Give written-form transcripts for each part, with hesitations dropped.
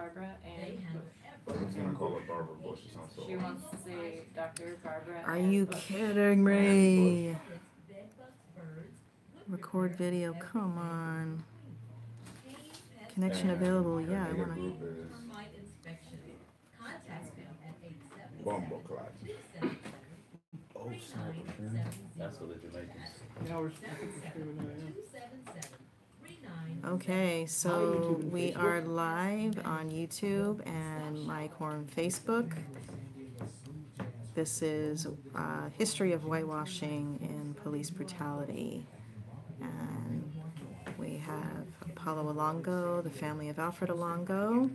Barbara and I was gonna call her Barbara Bush. It sounds so. she wants to see Dr. Barbara. Are you kidding me? Record video, come on. Connection available, yeah, I wanna. Group is Bumbleclot. Oh, snap. That's what the Jamaicans. Okay, so we are live on YouTube and my quorum Facebook. This is history of whitewashing and police brutality. And we have Apollo Alongo, the family of Alfred Alongo.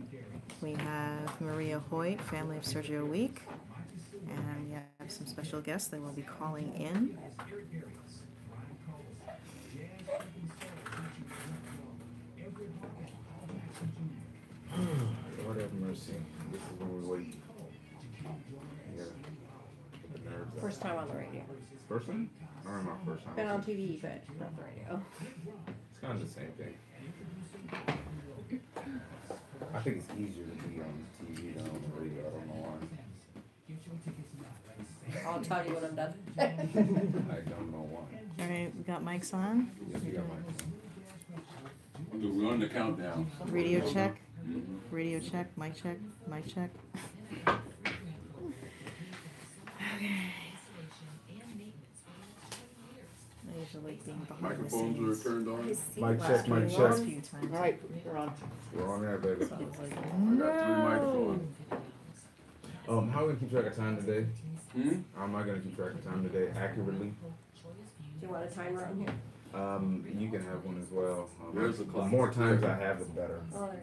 We have Maria Hoyt, family of Sergio Weick. And we have some special guests that will be calling in. Lord have mercy. This is when we wait. Yeah. The nerves out. First time on the radio. First time? I don't know, first time. Been on TV, but not the radio. It's kind of the same thing. I think it's easier to be on TV than on the radio. I don't know why. I'll tell you when I'm done. I don't know why. All right, we got mics on. Yes, we got mics. We're on the countdown. Radio check. Radio check. Mic check. Mic check. Okay. I usually like being behind the Microphones scenes. are turned on. Mic check, mic Last check. few times. All right, we're on. We're on there, baby. I got 3 microphones. How are we gonna keep track of time today? Hmm? How am I gonna keep track of time today accurately? Do you want a timer on here? You can have one as well. Where's the clock? more times I have, the better. All right.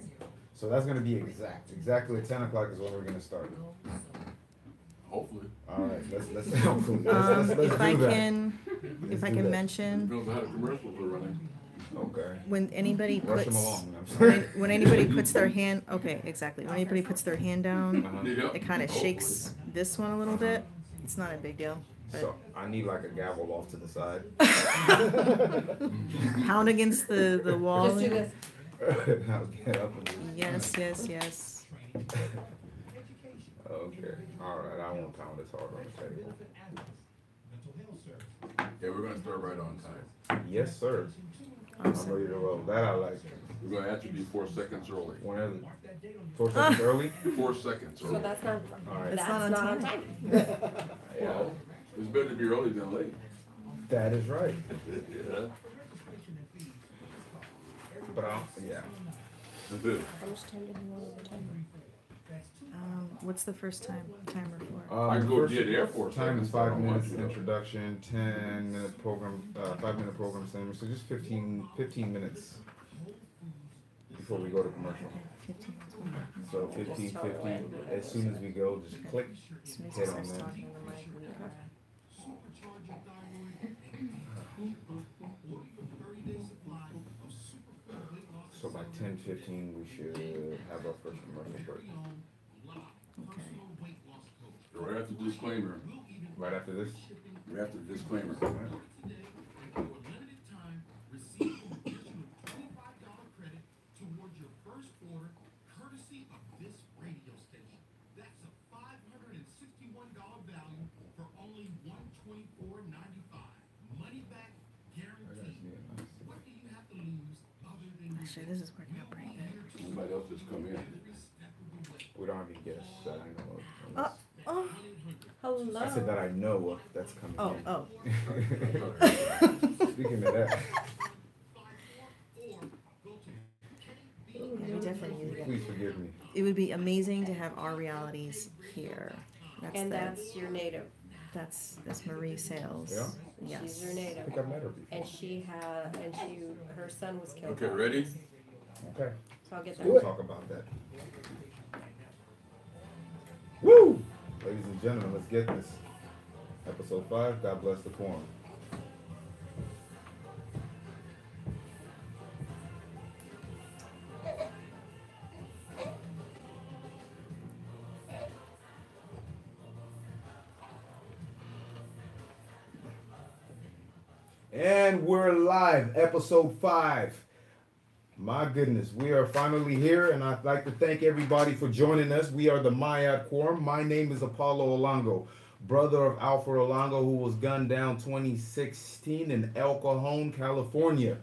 So that's gonna be exact. Exactly at 10 o'clock is when we're gonna start. Hopefully. All right, let's hopefully let's If do I that. can, Let's if I do can that. mention, Depends on how the commercials are running. Okay. when anybody Rush puts, them along. I'm sorry. when anybody puts their hand, okay, exactly. When anybody puts their hand down, Yeah. it kind of shakes this one a little bit. It's not a big deal. But So I need like a gavel off to the side. pound against the wall. Just do this. I'll get up and just- Yes, yes, yes. Okay. All right. I won't pound as hard on the table. Yeah, we're gonna start right on time. Yes, sir. I'm Awesome. ready to roll. That I like. We're gonna have to be 4 seconds early. Whenever. 4 seconds early. 4 seconds So early. that's not. All right. It's That's not on time. Well, it's better to be early than late. That is right. Yeah. But yeah. How much time do you want on the timer? What's the first timer for? I can go first get Air Force. Time is I 5 don't minutes want to. introduction, 10-minute program, 5-minute program summary. So just 15 minutes before we go to commercial. 15 minutes. So 15. As soon as we go, just click, As soon as hit he on starts that. talking, the mic will be on. So by 10:15 we should have our first commercial break. Okay. Right after disclaimer. Right after this. Right after disclaimer. Actually, this is working out pretty good. Somebody else just come in. We don't have any guests that I know of. Oh, Hello. I said that I know of that's coming oh, in. oh. Speaking of that, Yeah, we definitely need to please forgive me. It would be amazing to have our realities here. And that's your native. That's Marie Sales. Yeah? Yes. She's your I native. think I've met her before. And her son was killed. Okay, ready? Okay. So I'll get We'll that. talk about that. Woo! Ladies and gentlemen, let's get this. Episode 5, God bless the quorum. And we're live, episode 5. My goodness, we are finally here, and I'd like to thank everybody for joining us. We are the QUORUM. My name is Apollo Olongo, brother of Alfred Olongo, who was gunned down 2016 in El Cajon, California.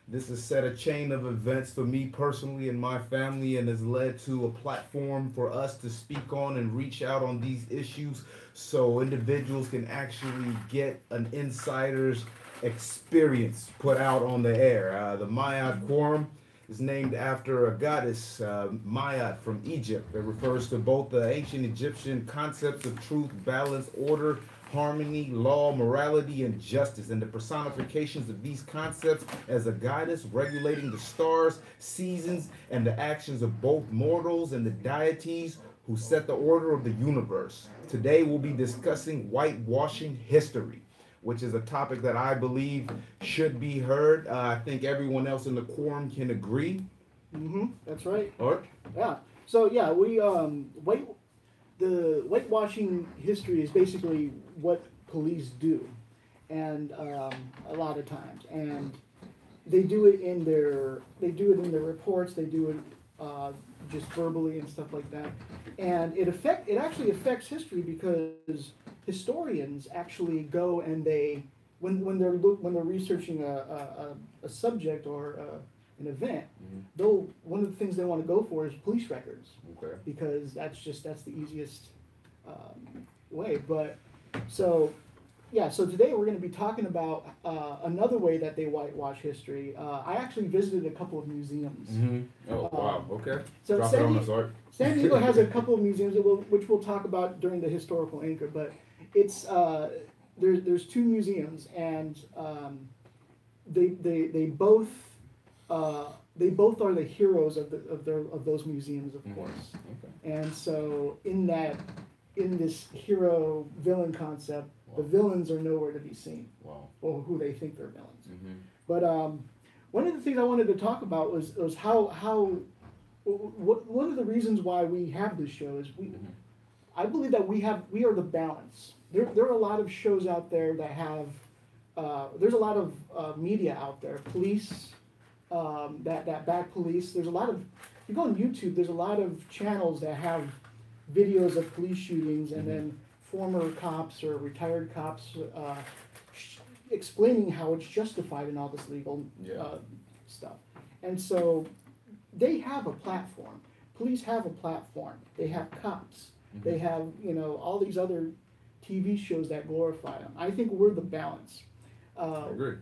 This has set a chain of events for me personally and my family, and has led to a platform for us to speak on and reach out on these issues so individuals can actually get an insider's experience put out on the air. The QUORUM is named after a goddess, Ma'at from Egypt. It refers to both the ancient Egyptian concepts of truth, balance, order, harmony, law, morality, and justice, and the personifications of these concepts as a goddess regulating the stars, seasons, and the actions of both mortals and the deities who set the order of the universe. Today we'll be discussing whitewashing history, which is a topic that I believe should be heard. I think everyone else in the quorum can agree. That's right. All right. Yeah. So yeah, the whitewashing history is basically what police do, and a lot of times, and they do it in their reports. They do it just verbally and stuff like that, and it actually affects history, because historians actually go and when they're researching a subject or an event, one of the things they want to go for is police records. Okay. Because that's the easiest way. But so today we're going to be talking about another way that they whitewash history. I actually visited a couple of museums. Oh, wow. Okay. So Drop it on us, Art. San Diego has a couple of museums which we'll talk about during the historical anchor, but it's there's two museums, and they both are the heroes of those museums, of course. Okay. And so in this hero villain concept, the villains are nowhere to be seen. Wow. Or who they think they're villains. But one of the things I wanted to talk about was one of the reasons why we have this show is I believe that we are the balance. There are a lot of shows out there that have there's a lot of media out there, police, that back police. There's a lot of, if you go on YouTube, there's a lot of channels that have videos of police shootings, and then former cops or retired cops explaining how it's justified in all this legal stuff. And so they have a platform. Police have a platform. They have cops. They have, all these other TV shows that glorify them. I think we're the balance. I agree.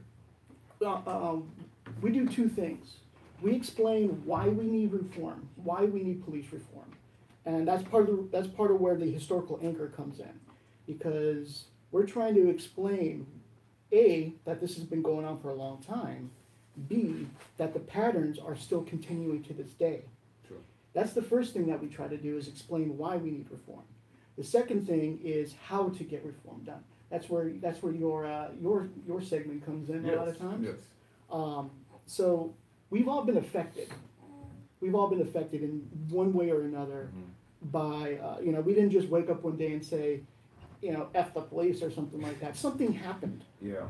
We do two things. We explain why we need reform, why we need police reform, and that's part of where the historical anchor comes in, because we're trying to explain, A, that this has been going on for a long time, B, that the patterns are still continuing to this day. Sure. That's the first thing that we try to do, is explain why we need reform. The second thing is how to get reform done. That's where your segment comes in a lot of times. Yes. So we've all been affected. We've all been affected in one way or another by, we didn't just wake up one day and say, F the police or something like that. Something happened. Yeah.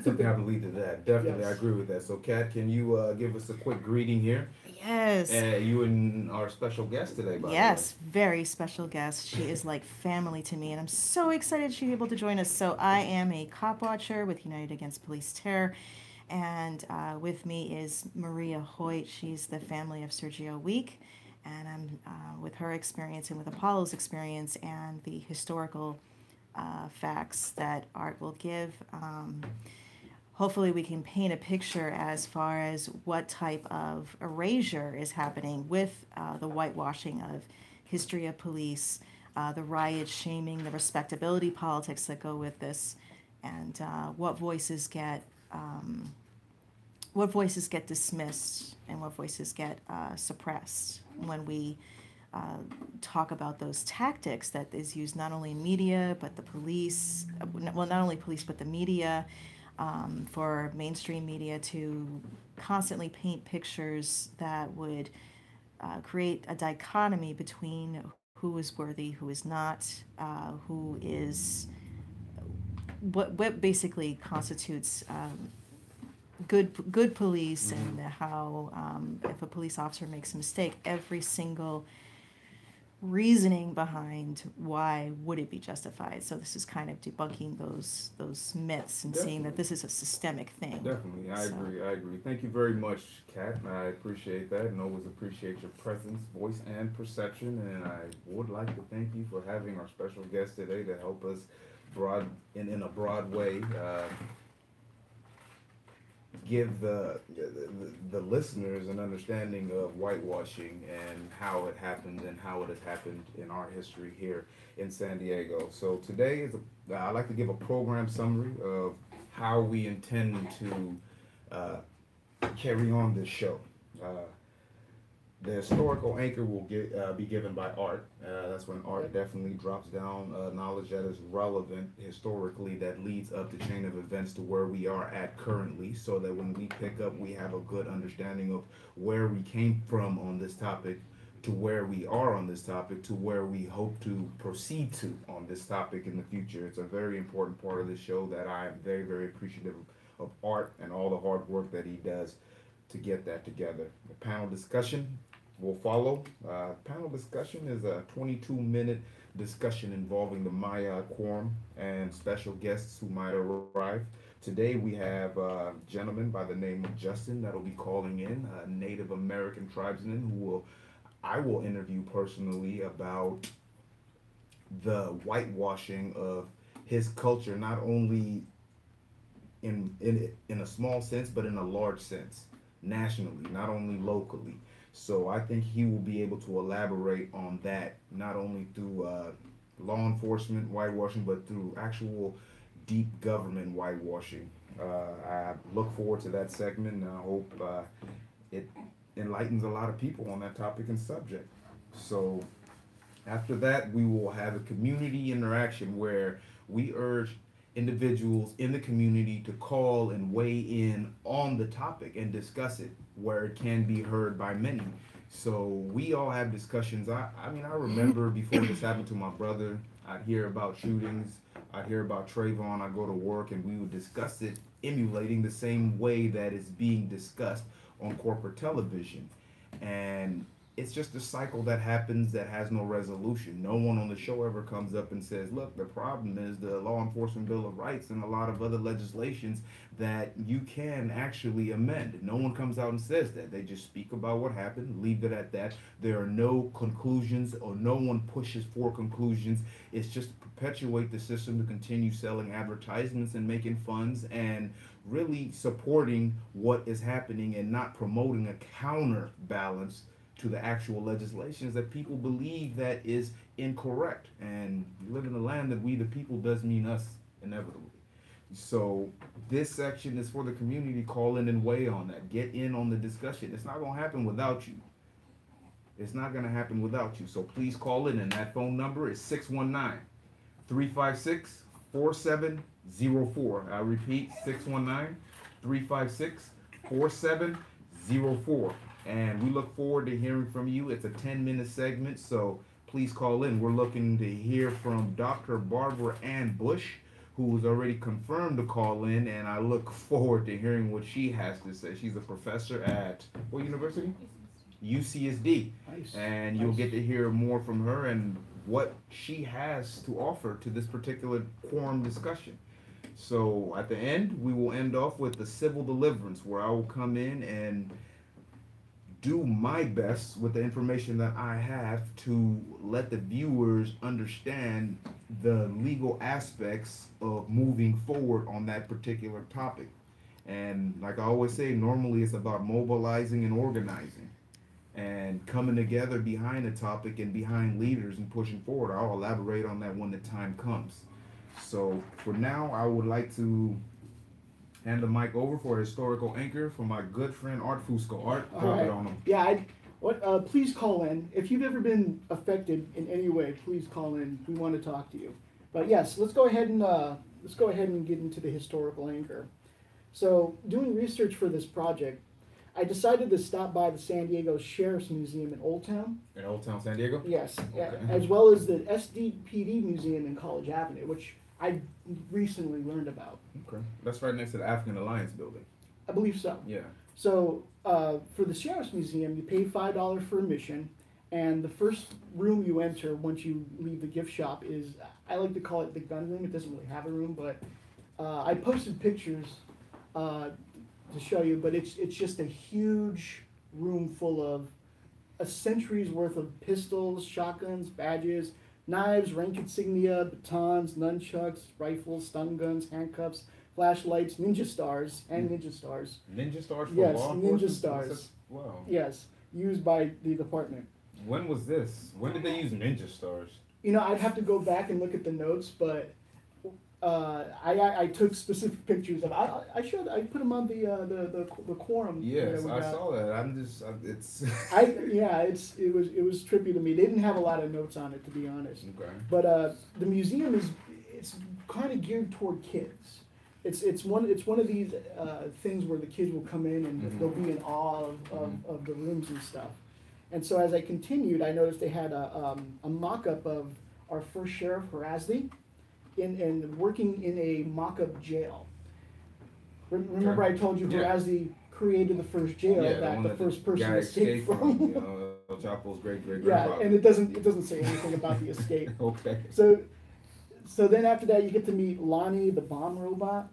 Something happened to lead to that. Definitely, Yes. I agree with that. So, Kat, can you give us a quick greeting here? Yes. You and our special guest today, by Yes, very special guest. She is like family to me, and I'm so excited she's able to join us. So I am a cop watcher with United Against Police Terror, and with me is Maria Hoyt. She's the family of Sergio Weick, and I'm with her experience and with Apollo's experience and the historical facts that Art will give. Hopefully we can paint a picture as far as what type of erasure is happening with the whitewashing of history of police, the riot shaming, the respectability politics that go with this, and what voices get dismissed and what voices get suppressed when we talk about those tactics that is used not only in media but the police, well, not only police but the media, for mainstream media to constantly paint pictures that would create a dichotomy between who is worthy, who is not, who is what basically constitutes good police, and how if a police officer makes a mistake, every single reasoning behind why would it be justified. So this is kind of debunking those myths and seeing that this is a systemic thing. Definitely, I agree. Thank you very much, Kat. I appreciate that, and always appreciate your presence, voice, and perception. And I would like to thank you for having our special guest today to help us in a broad way. Give the listeners an understanding of whitewashing and how it happened and how it has happened in our history here in San Diego. So today I'd like to give a program summary of how we intend to carry on this show. The historical anchor will be given by Art. That's when Art definitely drops down knowledge that is relevant historically, that leads up the chain of events to where we are at currently, so that when we pick up, we have a good understanding of where we came from on this topic, to where we are on this topic, to where we hope to proceed to on this topic in the future. It's a very important part of the show that I am very, very appreciative of Art and all the hard work that he does to get that together. The panel discussion will follow. Panel discussion is a 22-minute discussion involving the Maya Quorum and special guests who might arrive. Today we have a gentleman by the name of Justin that will be calling in, a Native American tribesman I will interview personally about the whitewashing of his culture, not only in a small sense, but in a large sense, nationally, not only locally. So I think he will be able to elaborate on that, not only through law enforcement whitewashing, but through actual deep government whitewashing. I look forward to that segment, and I hope it enlightens a lot of people on that topic and subject. So after that, we will have a community interaction where we urge individuals in the community to call and weigh in on the topic and discuss it where it can be heard by many. So we all have discussions. I mean, I remember before this happened to my brother, I'd hear about shootings, I'd hear about Trayvon, I'd go to work and we would discuss it, emulating the same way that it's being discussed on corporate television. And it's just a cycle that happens that has no resolution. No one on the show ever comes up and says, look, the problem is the Law Enforcement Bill of Rights and a lot of other legislations that you can actually amend. No one comes out and says that. They just speak about what happened, leave it at that. There are no conclusions, or no one pushes for conclusions. It's just to perpetuate the system, to continue selling advertisements and making funds and really supporting what is happening and not promoting a counterbalance to the actual legislations that people believe that is incorrect. And we live in a land that we the people does mean us inevitably. So this section is for the community. Call in and weigh on that. Get in on the discussion. It's not going to happen without you. It's not going to happen without you. So please call in, and that phone number is 619-356-4704. I repeat, 619-356-4704. And we look forward to hearing from you. It's a 10-minute segment, so please call in. We're looking to hear from Dr. Barbara Ann Bush, who has already confirmed to call in, and I look forward to hearing what she has to say. She's a professor at what university? UCSD. Nice. And you'll get to hear more from her and what she has to offer to this particular quorum discussion. So at the end, we will end off with the civil deliverance, where I will come in and do my best with the information that I have to let the viewers understand the legal aspects of moving forward on that particular topic. And like I always say, normally it's about mobilizing and organizing and coming together behind a topic and behind leaders and pushing forward. I'll elaborate on that when the time comes. So for now, I would like to hand the mic over for a historical anchor for my good friend Art Fusco. Art, drop it on him. Yeah, please call in. If you've ever been affected in any way, please call in. We want to talk to you. But yes, let's go ahead and get into the historical anchor. So, doing research for this project, I decided to stop by the San Diego Sheriff's Museum in Old Town. In Old Town San Diego? Yes, Okay. as well as the SDPD Museum in College Avenue, which I recently learned about. Okay. That's right next to the African Alliance building. I believe so. Yeah. So for the Sheriff's Museum, you pay $5 for admission, and the first room you enter once you leave the gift shop is, I like to call it the gun room. It doesn't really have a room, but I posted pictures to show you, but it's just a huge room full of a century's worth of pistols, shotguns, badges, knives, rank insignia, batons, nunchucks, rifles, stun guns, handcuffs, flashlights, ninja stars, and ninja stars. Ninja stars for Yes, law ninja enforcement? stars. Wow. Yes, used by the department. When was this? When did they use ninja stars? You know, I'd have to go back and look at the notes, but I took specific pictures of. I put them on the quorum. Yes, that we I got. saw that. It's. It was trippy to me. They didn't have a lot of notes on it, to be honest. Okay. But the museum it's kind of geared toward kids. It's one of these things where the kids will come in and they'll be in awe of the rooms and stuff. And so as I continued, I noticed they had a mock-up of our first Sheriff Harazthy in working in a mock-up jail. Remember I told you Harazthy created the first jail that the first person escaped from. You know, El Chapo's great Yeah, and it doesn't say anything about the escape. Okay. So then after that, you get to meet Lonny, the bomb robot.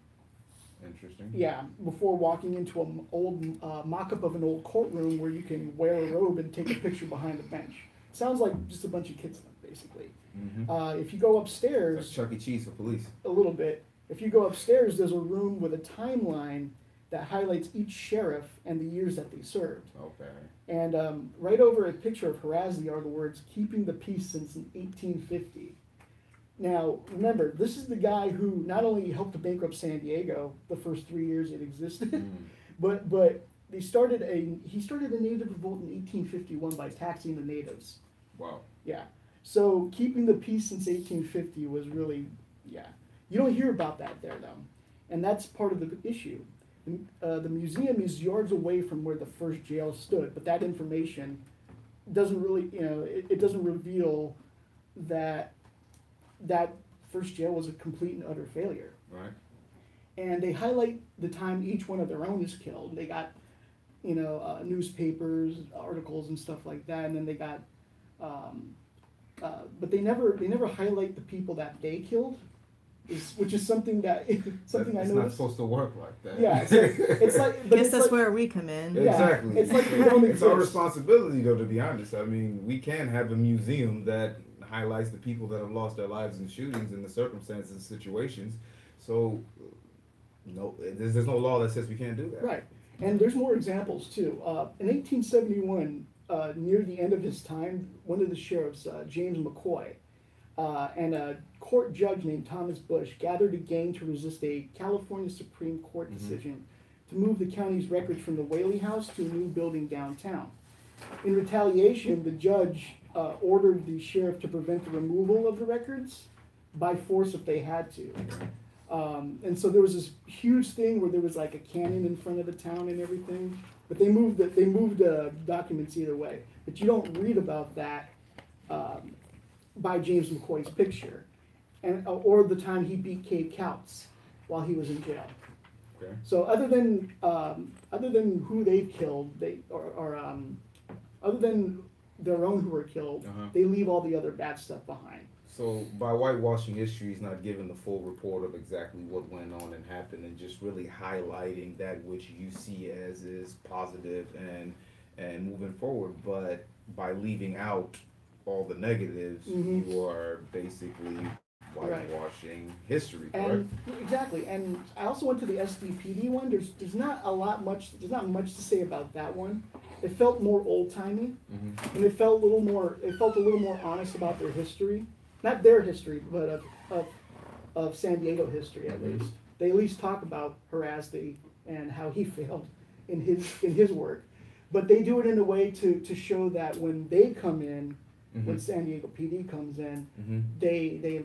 Interesting. Yeah, before walking into an old mock-up of an old courtroom where you can wear a robe and take a picture behind the bench. Sounds like just a bunch of kids, basically. Mm-hmm. If you go upstairs, That's Chuck E. Cheese for police. a little bit. If you go upstairs, there's a room with a timeline that highlights each sheriff and the years that they served. Okay. And right over a picture of Harazthy are the words, "Keeping the peace since 1850. Now, remember, this is the guy who not only helped to bankrupt San Diego the first 3 years it existed, but he started a native revolt in 1851 by taxing the natives. Wow. Yeah. So keeping the peace since 1850 was really, yeah. You don't hear about that there, though. And that's part of the issue. The museum is yards away from where the first jail stood, but that information doesn't really, it doesn't reveal that that first jail was a complete and utter failure. Right. And they highlight the time each one of their own is killed. They got, newspapers, articles, and stuff like that, and then they got, but they never highlight the people that they killed, which is something that I It's noticed. not supposed to work like that. Yeah, it's like. But Guess it's that's like, where we come in. Yeah, Exactly. it's like they don't It's our exist. responsibility, though, to be honest. I mean, we can have a museum that highlights the people that have lost their lives in shootings and the circumstances and situations. So, no, there's no law that says we can't do that. Right, and there's more examples too. In 1871, near the end of his time, one of the sheriffs, James McCoy, and a court judge named Thomas Bush gathered a gang to resist a California Supreme Court decision to move the county's records from the Whaley House to a new building downtown. In retaliation, the judge ordered the sheriff to prevent the removal of the records by force if they had to. And so there was this huge thing where there was like a cannon in front of the town and everything. But they moved documents either way. But you don't read about that by James McCoy's picture, or the time he beat Cave Couts while he was in jail. Okay. So other than who they've killed, other than their own who were killed, they leave all the other bad stuff behind. So by whitewashing history is not giving the full report of exactly what went on and happened, and just really highlighting that which you see as is positive and moving forward. But by leaving out all the negatives, you are basically whitewashing history, correct? And exactly. And I also went to the SDPD one. There's not much to say about that one. It felt more old timey, and it felt a little more honest about their history. Not their history, but of San Diego history at least. They at least talk about Harazthy and how he failed in his work. But they do it in a way to show that when they come in, when San Diego PD comes in, they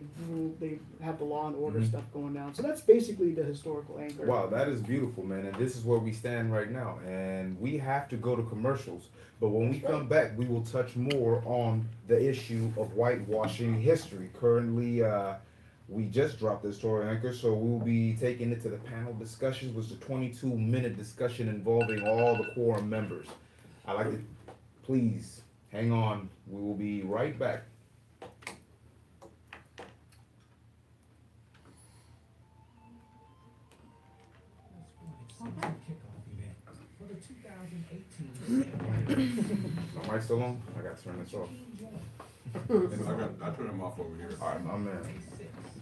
have the law and order stuff going down. So that's basically the historical anchor. Wow, that is beautiful, man. And this is where we stand right now. And we have to go to commercials. But when we come back, we will touch more on the issue of whitewashing history. Currently, we just dropped the story anchor, so we will be taking it to the panel discussions, which is a 22-minute discussion involving all the quorum members. I'd like to, please, hang on. We will be right back. My mic still on? I got to turn this off. I turn them off over here. All right, my man.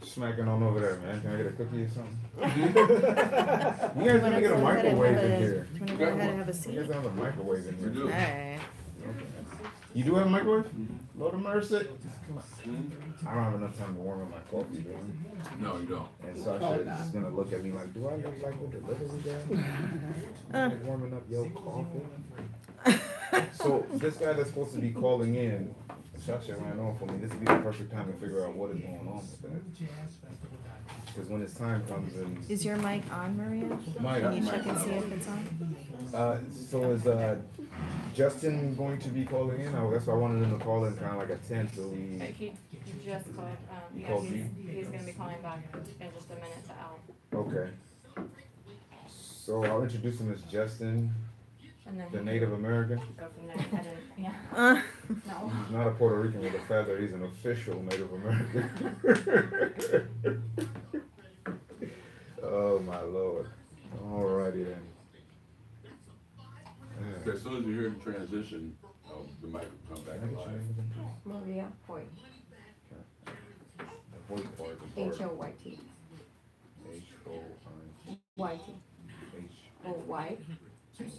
Smacking on over there, man. Can I get a cookie or something? You guys need to get a microwave in here. Do you want to go ahead and have a You seat? guys have a microwave in We here. do. Hey. You do have a microwave? Lord of mercy. I don't have enough time to warm up my coffee, do I? No, you don't. And Sasha is gonna look at me like, do I look like what the delivery guy? Warming up your coffee. So this guy that's supposed to be calling in, Sasha ran off on me. This would be the perfect time to figure out what is going on with that. Because when his time comes in. Is your mic on, Maria? Mike, Can you check and see if it's on? So is Justin going to be calling in? That's why I wanted him to call in kind of like at 10, so we. He just called, He yeah, called you? he's gonna be calling back in just a minute to Al. Okay. So I'll introduce him as Justin, And then the Native American. go from there. I didn't, yeah. No. He's not a Puerto Rican with a feather. He's an official Native American. Oh my Lord. Alrighty then. As soon as you hear the transition, the mic will come back alive. Maria Hoyt, The Hoyt part is hard. H-O-Y-T. H-O-I-H. Y-T. O-Y. Okay.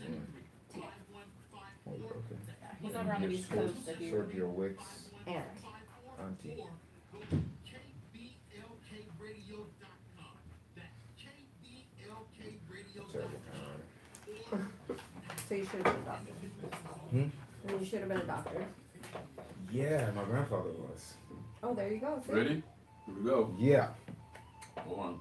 He's over on the East Coast if you. Sergio Weick's And. auntie. Terrible kind of So you should have been a doctor. Hmm? And you should have been a doctor. Yeah, my grandfather was. Oh, there you go. See? Ready? Here we go. Yeah. Hold on.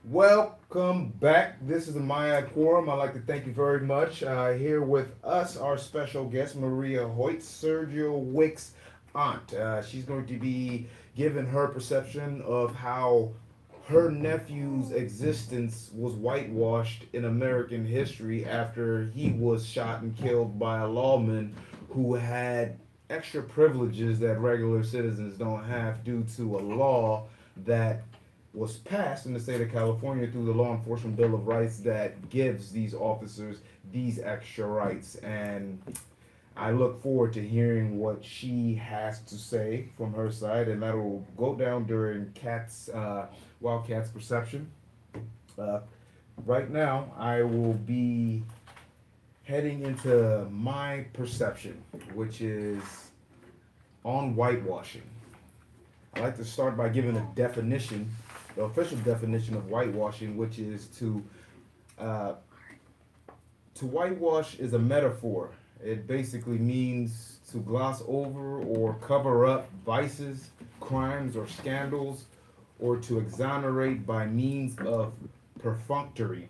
Welcome back. This is the Maya Quorum. I'd like to thank you very much. Here with us, our special guest, Maria Hoyt, Sergio Weick's aunt. She's going to be giving her perception of how her nephew's existence was whitewashed in American history after he was shot and killed by a lawman who had extra privileges that regular citizens don't have due to a law that was passed in the state of California through the Law Enforcement Bill of Rights that gives these officers these extra rights. And I look forward to hearing what she has to say from her side, and that will go down during Wildcat's perception. Right now, I will be heading into my perception, which is on whitewashing. I'd like to start by giving a definition, the official definition of whitewashing, which is to whitewash is a metaphor. It basically means to gloss over or cover up vices, crimes, or scandals, or to exonerate by means of perfunctory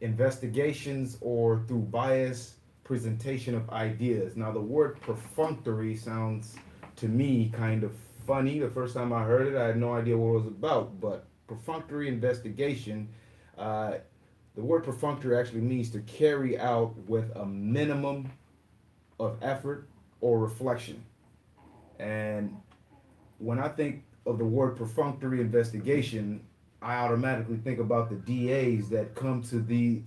investigations or through biased presentation of ideas. Now, the word perfunctory sounds to me kind of funny. The first time I heard it, I had no idea what it was about, but perfunctory investigation, the word perfunctory actually means to carry out with a minimum of effort or reflection. And when I think of the word perfunctory investigation, I automatically think about the DAs that come to these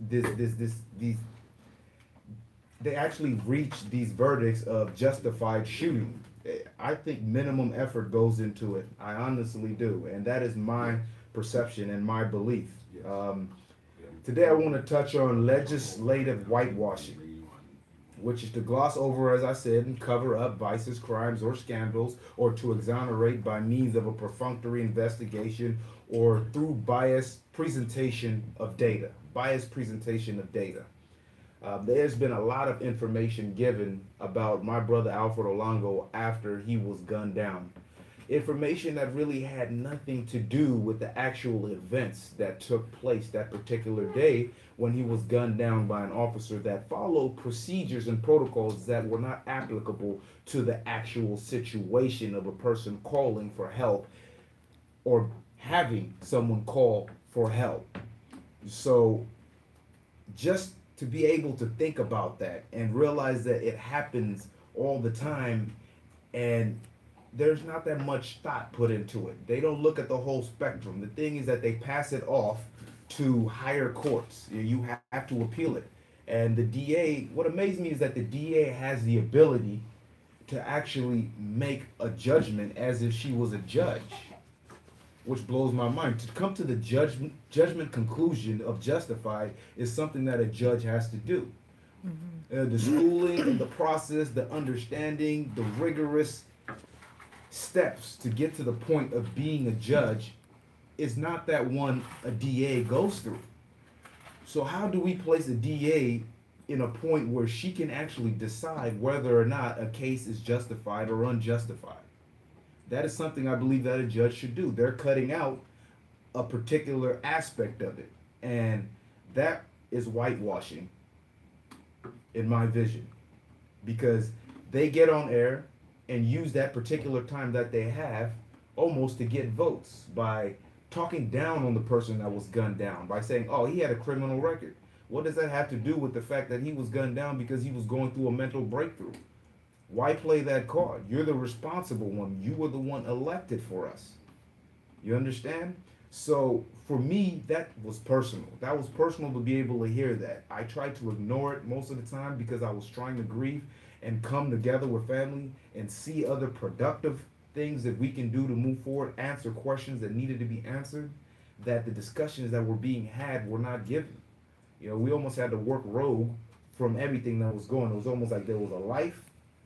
they actually reach these verdicts of justified shooting. I think minimum effort goes into it. I honestly do, and that is my perception and my belief. Today I want to touch on legislative whitewashing, which is to gloss over, as I said, and cover up vices, crimes, or scandals, or to exonerate by means of a perfunctory investigation or through biased presentation of data. Biased presentation of data. There's been a lot of information given about my brother Alfred Olongo after he was gunned down. information that really had nothing to do with the actual events that took place that particular day when he was gunned down by an officer that followed procedures and protocols that were not applicable to the actual situation of a person calling for help or having someone call for help. So just to be able to think about that and realize that it happens all the time and there's not that much thought put into it. They don't look at the whole spectrum. The thing is that they pass it off to higher courts. You have to appeal it. And the DA, what amazed me is that the DA has the ability to actually make a judgment as if she was a judge, which blows my mind. To come to the judgment conclusion of justified is something that a judge has to do. The schooling and the process, the understanding, the rigorous steps to get to the point of being a judge is not that one a DA goes through. So how do we place a DA in a point where she can actually decide whether or not a case is justified or unjustified? That is something I believe that a judge should do. They're cutting out a particular aspect of it, and that is whitewashing in my vision, because they get on air and use that particular time that they have almost to get votes by talking down on the person that was gunned down, by saying, oh, he had a criminal record. What does that have to do with the fact that he was gunned down because he was going through a mental breakthrough? Why play that card? You're the responsible one. You were the one elected for us. You understand? So for me, that was personal. That was personal to be able to hear that. I tried to ignore it most of the time because I was trying to grieve and come together with family and see other productive things that we can do to move forward, answer questions that needed to be answered, that the discussions that were being had were not given. You know, we almost had to work rogue from everything that was going. It was almost like there was a life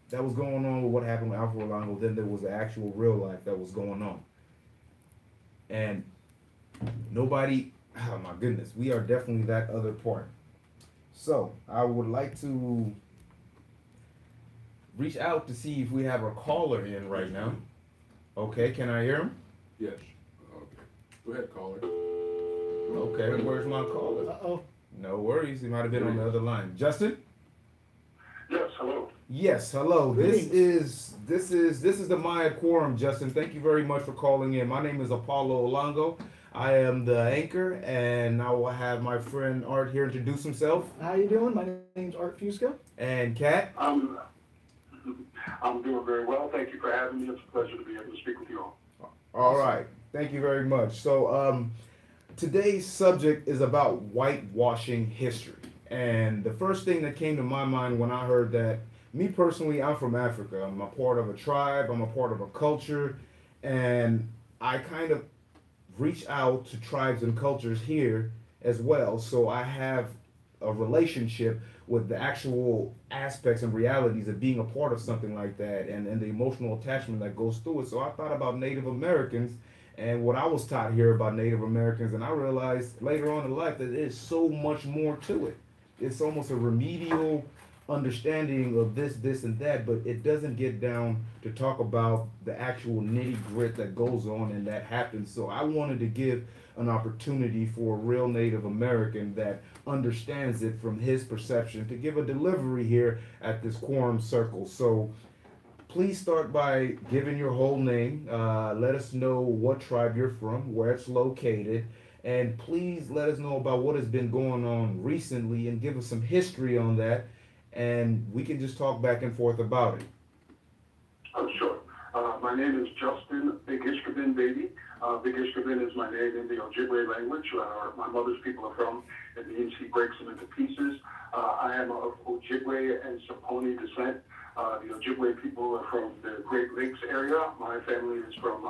that was going on with what happened with Alfred Longo, then there was the actual real life that was going on. And nobody, oh my goodness, we are definitely that other part. So I would like to reach out to see if we have a caller in right now. Okay, can I hear him? Yes. Okay. Go ahead, caller. Okay, where's my caller? Uh-oh. No worries, he might have been on the other line. Justin? Yes, hello. Yes, hello. This is the Maya Quorum, Justin. Thank you very much for calling in. My name is Apollo Olongo. I am the anchor, and I will have my friend Art here introduce himself. How you doing? My name's Art Fusca. And Kat? I'm doing very well. Thank you for having me. It's a pleasure to be able to speak with you all. All right. Thank you very much. So today's subject is about whitewashing history. And the first thing that came to my mind when I heard that, me personally, I'm from Africa. I'm a part of a tribe. I'm a part of a culture. And I kind of reach out to tribes and cultures here as well. So I have a relationship with the actual aspects and realities of being a part of something like that, and the emotional attachment that goes through it. So I thought about Native Americans and what I was taught here about Native Americans, and I realized later on in life that there's so much more to it. It's almost a remedial understanding of this, and that, but it doesn't get down to talk about the actual nitty-grit that goes on and that happens. So I wanted to give an opportunity for a real Native American that understands it from his perception to give a delivery here at this quorum circle. So please start by giving your whole name. Let us know what tribe you're from, where it's located, and please let us know about what has been going on recently and give us some history on that, and we can just talk back and forth about it. Oh, sure. My name is Justin Big Ishkabin Baby. Big Ishkabin is my name in the Ojibwe language. My mother's people are from. It means he breaks them into pieces. I am of Ojibwe and Saponi descent. The Ojibwe people are from the Great Lakes area. My family is from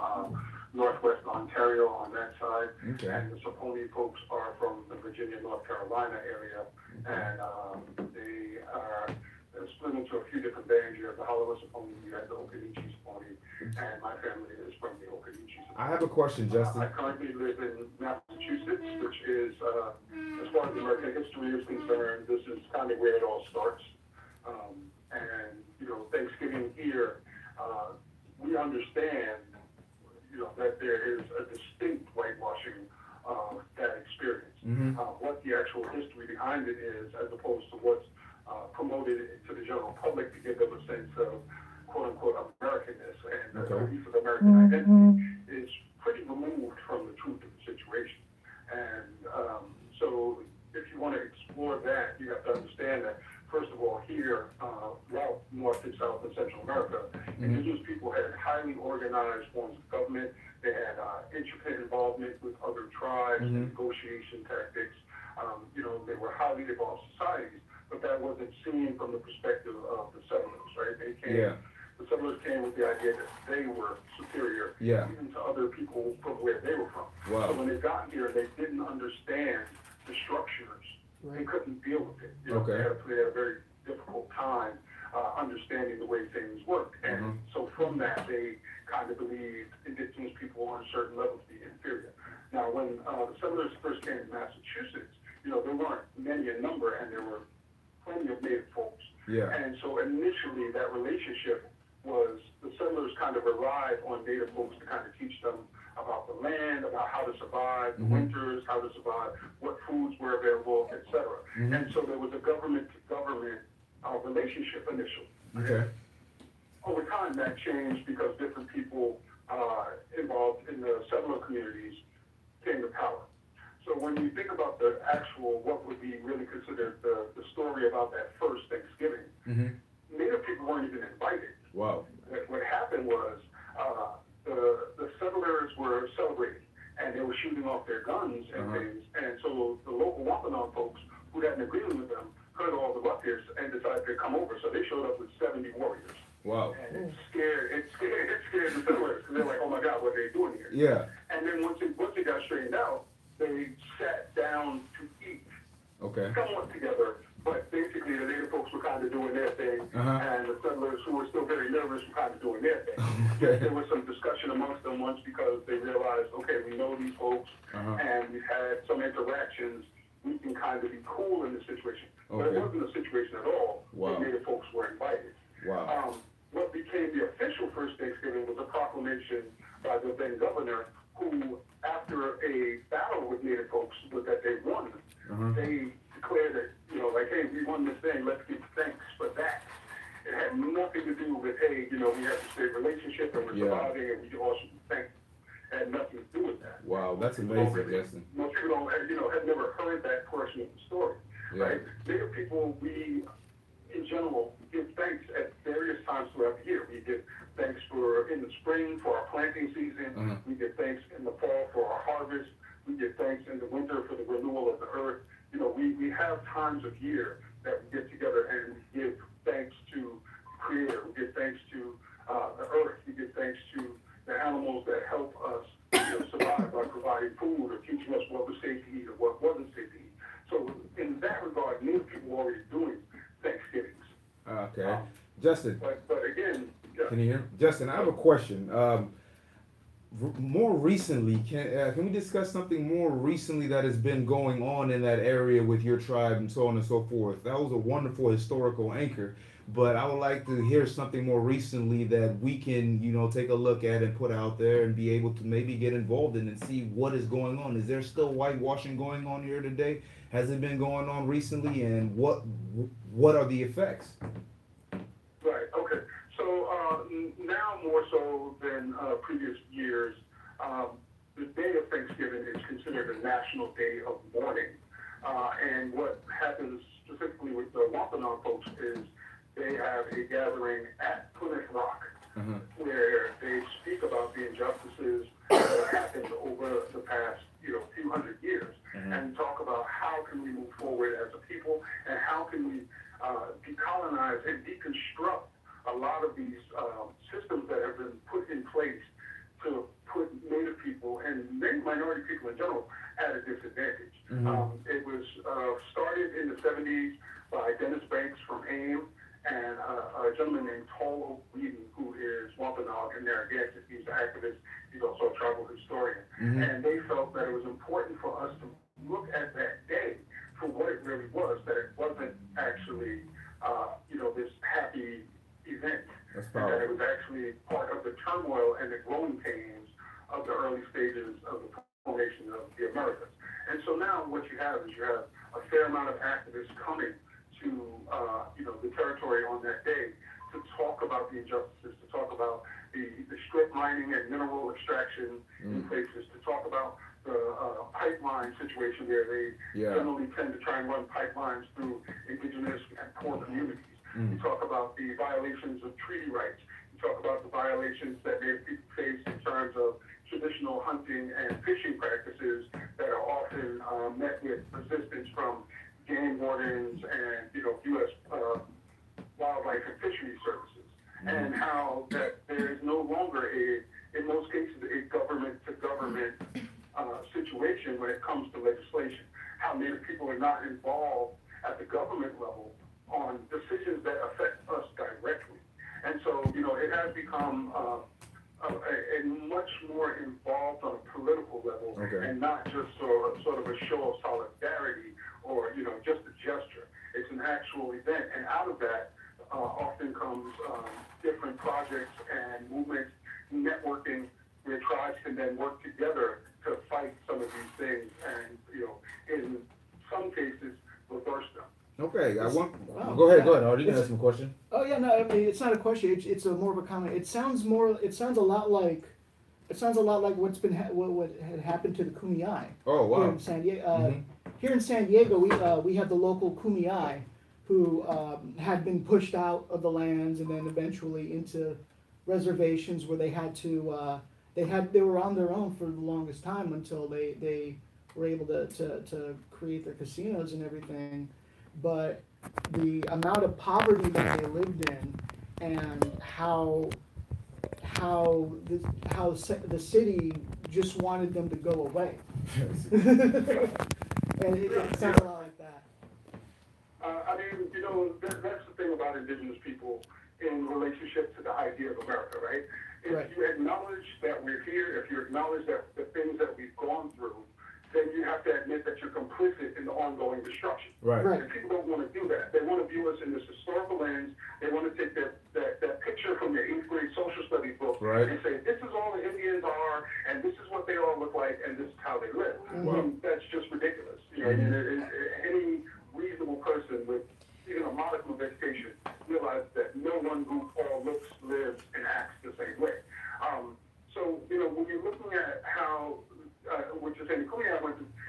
northwest Ontario on that side. Okay. And the Saponi folks are from the Virginia, North Carolina area. And they are split into a few different bands. You have the Halawa Saponi, you have the Okanichi Saponi, and my family is from the Okanichi Saponi. I have a question, Justin. I currently live in Massachusetts, which is, as far as American history is concerned, this is kind of where it all starts. And, you know, Thanksgiving here, we understand actual history behind it is, as opposed to what's promoted to the general public to give them a sense of quote-unquote Americanness and the belief of American identity, is pretty removed from the truth of the situation. And so if you want to explore that, you have to understand that, first of all, here, throughout North and South and Central America, indigenous people had highly organized forms of government. They had intricate involvement with other tribes and negotiation tactics. They were highly evolved societies, but that wasn't seen from the perspective of the settlers, right? They came, the settlers came with the idea that they were superior even to other people from where they were from. Wow. So when they got here, they didn't understand the structures. They couldn't deal with it. They had a very difficult time understanding the way things worked. And so from that, they kind of believed indigenous people on a certain level to be inferior. Now, when the settlers first came to Massachusetts, there weren't many in number, and there were plenty of native folks. And so initially, that relationship was the settlers kind of relied on native folks to kind of teach them about the land, about how to survive the winters, how to survive, what foods were available, etc. And so there was a government-to-government relationship initially. Okay. Over time, that changed because different people involved in the settler communities came to power. So when you think about the actual, what would be really considered the story about that first Thanksgiving, Native people weren't even invited. Wow. What happened was the settlers were celebrating, and they were shooting off their guns and things, and so the local Wampanoag folks who had an agreement with them heard all the ruckus and decided to come over. So they showed up with 70 warriors. Wow. And it scared the settlers, because they're like, oh my God, what are they doing here? Yeah. And then once it got straightened out, they sat down to eat. Okay. Somewhat together, but basically the native folks were kind of doing their thing, and the settlers, who were still very nervous, were kind of doing their thing. There was some discussion amongst them once because they realized, okay, we know these folks, and we've had some interactions. We can kind of be cool in this situation. But it wasn't a situation at all. Wow. The native folks were invited. Wow. What became the official first Thanksgiving was a proclamation by the then governor, who, after a battle with native folks that they won, they declared that, like, hey, we won this thing, let's give thanks for that. It had nothing to do with, hey, we have to stay relationship and we're surviving and we also thank. It had nothing to do with that. Wow, that's amazing, Justin. Most people don't, have never heard that portion of the story, right? Native people, we, in general, give thanks at various times throughout the year. We give thanks in the spring for our planting season. We give thanks in the fall for our harvest. We give thanks in the winter for the renewal of the earth. We have times of year that we get together and we give thanks to the Creator. We give thanks to the earth. We give thanks to the animals that help us survive by providing food or teaching us what was safe to eat or what wasn't safe to eat. So in that regard, Native people were already doing Thanksgivings. Okay. Justin. But again, can you hear? Justin, I have a question. More recently, can we discuss something more recently that has been going on in that area with your tribe and so on and so forth? That was a wonderful historical anchor, but I would like to hear something more recently that we can, take a look at and put out there and be able to maybe get involved in and see what is going on. Is there still whitewashing going on here today? Has it been going on recently, and what are the effects? Right. Okay. So now more so than previous years, the day of Thanksgiving is considered a national day of mourning. And what happens specifically with the Wampanoag folks is they have a gathering at Plymouth Rock where they speak about the injustices that happened over the past few hundred years and talk about how can we move forward as a people and how can we decolonize and deconstruct a lot of these systems that have been put in place to put Native people and many minority people in general at a disadvantage. It was started in the 70s by Dennis Banks from AIM and a gentleman named Tolo Whedon, who is Wampanoag and Narragansett. He's an activist. He's also a tribal historian. And they felt that it was important for us to look at that day for what it really was, that it wasn't actually, this happy event, and that it was actually part of the turmoil and the growing pains of the early stages of the formation of the Americas. And so now what you have is you have a the territory on that day to talk about the injustices, to talk about the strip mining and mineral extraction in places, to talk about the pipeline situation where they generally tend to try and run pipelines through indigenous and poor communities. You talk about the violations of treaty rights. You talk about the violations that they face in terms of traditional hunting and fishing practices that are often met with resistance from game wardens and U.S. Wildlife and Fisheries Services, and how that there is no longer in most cases, a government-to-government situation when it comes to legislation. How Native people are not involved at the government level on decisions that affect us directly. And so, it has become a much more involved on a political level, and not just sort of a show of solidarity or, just a gesture. It's an actual event, and out of that often comes different projects and movements, networking, where tribes can then work together to fight some of these things and, in some cases, reverse them. Okay, go ahead, Artie. You can ask some question. Oh yeah, no, I mean it's not a question. It's a more of a comment. It sounds a lot like what had happened to the Kumeyaay. Oh wow. Here in San Diego, here in San Diego, we have the local Kumeyaay who had been pushed out of the lands and then eventually into reservations where they had to they were on their own for the longest time until they were able to create their casinos and everything. But the amount of poverty that they lived in and how the city just wanted them to go away. And it sounds a lot like that. That's the thing about indigenous people in relationship to the idea of America, right? If you acknowledge that we're here, if you acknowledge that the things that we've gone through, then you have to admit that you're complicit in the ongoing destruction. Right. And people don't want to do that. They want to view us in this historical lens. They want to take that picture from your 8th grade social studies book and say, this is all the Indians are, and this is what they all look like, and this is how they live. And that's just ridiculous. Any reasonable person with even a modicum of education realizes that no one group all looks, lives, and acts the same way. When you're looking at how which is in Korea,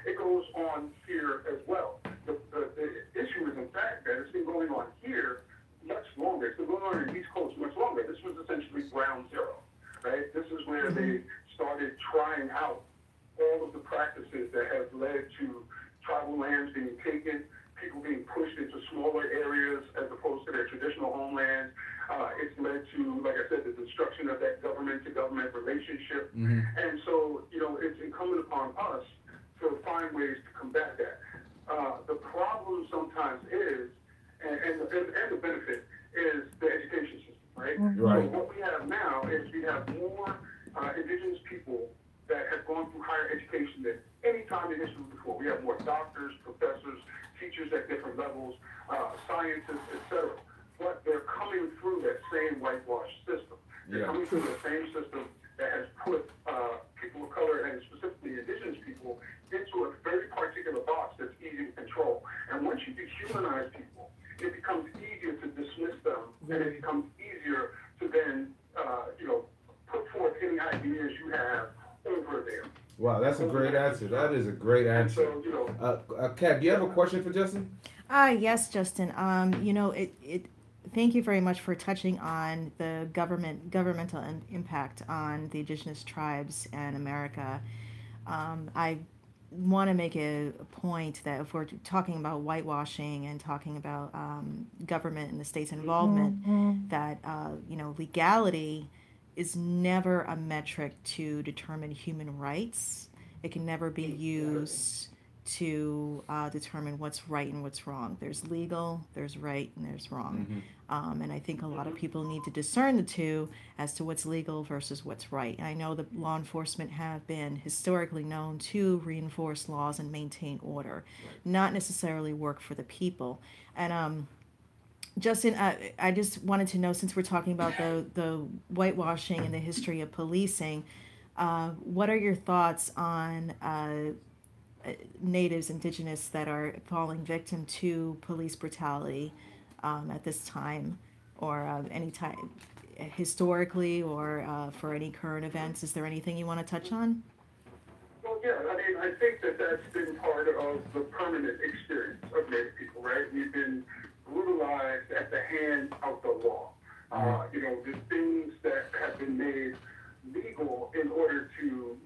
it goes on here as well. The issue is, in fact, that it's been going on here much longer. It's been going on in the East Coast much longer. This was essentially ground zero, right? This is where they started trying out all of the practices that have led to tribal lands being taken, people being pushed into smaller areas as opposed to their traditional homelands. It's led to, like I said, the destruction of that government-to-government relationship. And so, it's incumbent upon us to find ways to combat that. The problem sometimes is, and the benefit is the education system, right? So what we have now is we have more indigenous people that have gone through higher education than any time in history before. We have more doctors, professors, teachers at different levels, scientists, etc. But they're coming through that same whitewash system. They're coming through the same system that has put people of color and specifically indigenous people into a very particular box that's easy to control. And once you dehumanize people, it becomes easier to dismiss them, and it becomes easier to then, put forth any ideas you have over there. Wow, that's a great answer. That is a great answer. Kat, do you have a question for Justin? Yes, Justin. Thank you very much for touching on the governmental impact on the indigenous tribes and America. I want to make a point that if we're talking about whitewashing and talking about government and the state's involvement, that legality is never a metric to determine human rights. It can never be used to determine what's right and what's wrong. There's legal, there's right, and there's wrong. And I think a lot of people need to discern the two as to what's legal versus what's right. And I know that law enforcement have been historically known to reinforce laws and maintain order, not necessarily work for the people. And Justin, I just wanted to know, since we're talking about the whitewashing and the history of policing, what are your thoughts on natives, indigenous that are falling victim to police brutality, at this time, or any time historically, or for any current events? Is there anything you want to touch on? Well, yeah, I mean, I think that that's been part of the permanent experience of Native people, right? We've been brutalized at the hand of the law. You know, the things that have been made legal in order to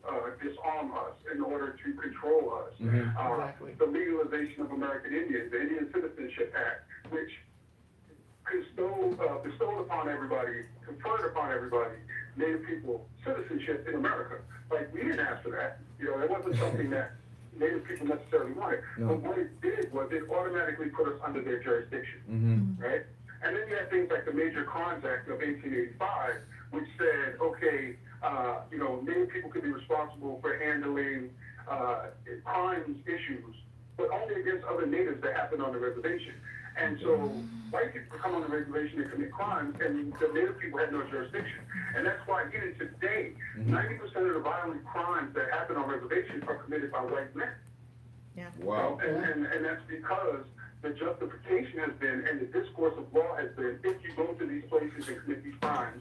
disarm us, in order to control us. Exactly. The legalization of American Indians, the Indian Citizenship Act, which bestowed upon everybody, conferred upon everybody, Native people citizenship in America. Like, we didn't ask for that. You know, it wasn't something that Native people necessarily wanted. No. But what it did was it automatically put us under their jurisdiction, right? And then you had things like the Major Crimes Act of 1885, which said, okay, you know, Native people could be responsible for handling crimes issues, but only against other natives that happen on the reservation. And so white people come on the reservation and commit crimes, and the Native people had no jurisdiction. And that's why even today, 90% of the violent crimes that happen on reservations are committed by white men. Yeah. Wow. And that's because the justification has been, and the discourse of law has been, if you go to these places and commit these crimes,